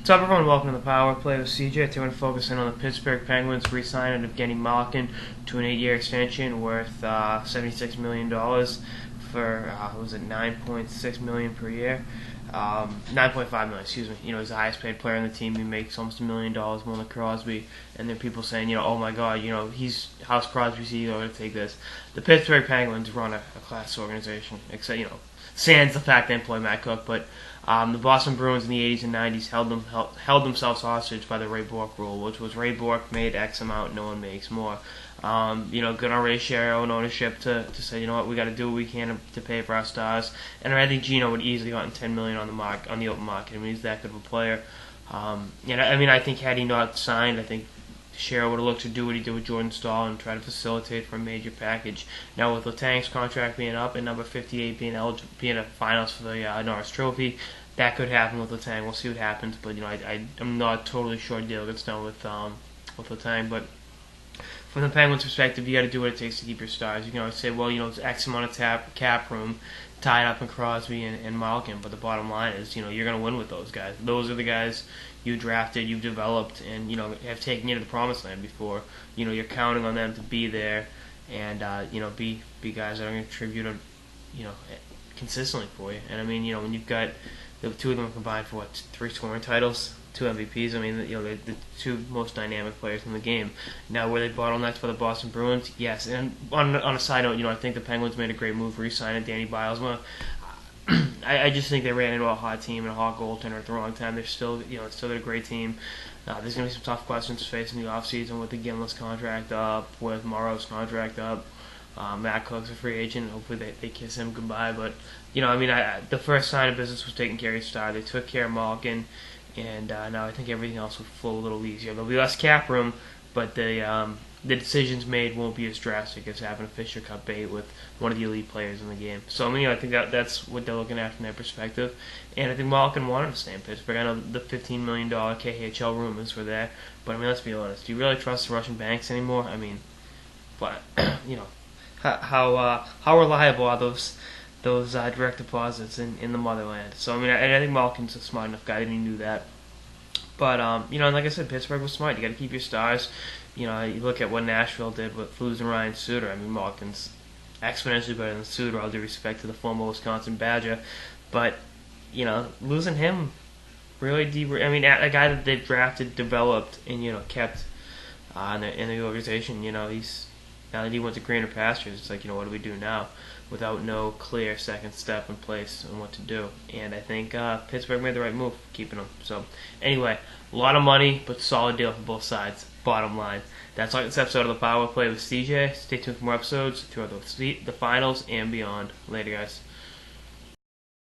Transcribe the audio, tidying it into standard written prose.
What's up, everyone? Welcome to the Power Play with CJ. Today we're going to focus in on the Pittsburgh Penguins re-signing of getting Malkin to an 8-year extension worth $76 million for, was it $9.6 million per year? $9.5 million, excuse me. He's the highest paid player on the team. He makes almost $1 million more than Crosby. And then people saying, oh my God, how's Crosby's ego going to take this? The Pittsburgh Penguins run a class organization, except, sans the fact they employ Matt Cook, but the Boston Bruins in the 80s and 90s held themselves hostage by the Ray Bork rule, which was Ray Bork made X amount, no one makes more. Good on Ray Shero and ownership to say, we got to do what we can to pay for our stars. And I think Gino would easily gotten $10 million on the open market. He's that good of a player. I think had he not signed, I think Shero would have looked to do what he did with Jordan Staal and try to facilitate for a major package. Now with Letang's contract being up and number 58 being a finals for the Norris Trophy, that could happen with Letang. We'll see what happens, but I'm not totally sure a deal gets done with Letang. But from the Penguins' perspective, you got to do what it takes to keep your stars. You can always say, it's X amount of cap room tied up in Crosby and Malkin, but the bottom line is, you're going to win with those guys. Those are the guys you drafted, you've developed, and have taken you to the promised land before. You're counting on them to be there, and be guys that are going to contribute, consistently for you. And when you've got the two of them combined for 3 scoring titles, 2 MVPs. They're the 2 most dynamic players in the game. Now, were they bottlenecks for the Boston Bruins? Yes. And on a side note, I think the Penguins made a great move re-signing Danny Bilesma. I just think they ran into a hot team and a hot goaltender at the wrong time. They're still a great team. There's going to be some tough questions facing the offseason with the Gimlis contract up, with Morrow's contract up. Matt Cook's a free agent. Hopefully they kiss him goodbye. But, the first sign of business was taking care of Star. They took care of Malkin. And now I think everything else will flow a little easier. There'll be less cap room, but the decisions made won't be as drastic as having a Fisher Cup bait with one of the elite players in the game. So I think that's what they're looking at from their perspective. And I think Malkin wanted to stay in Pittsburgh. I know the $15 million KHL rumors were there, but let's be honest. Do you really trust the Russian banks anymore? But how reliable are those direct deposits in the motherland? So I think Malkin's a smart enough guy that he knew that. But like I said, Pittsburgh was smart. You got to keep your stars. You look at what Nashville did with losing Ryan Suter. Malkin's exponentially better than Suter, all due respect to the former Wisconsin Badger. But losing him really a guy that they drafted, developed, and kept in the organization. Now that he went to greener pastures, it's like, what do we do now? Without no clear second step in place on what to do. And I think Pittsburgh made the right move, keeping him. So, anyway, a lot of money, but solid deal for both sides. Bottom line. That's all this episode of the Power Play with CJ. Stay tuned for more episodes throughout the finals and beyond. Later, guys.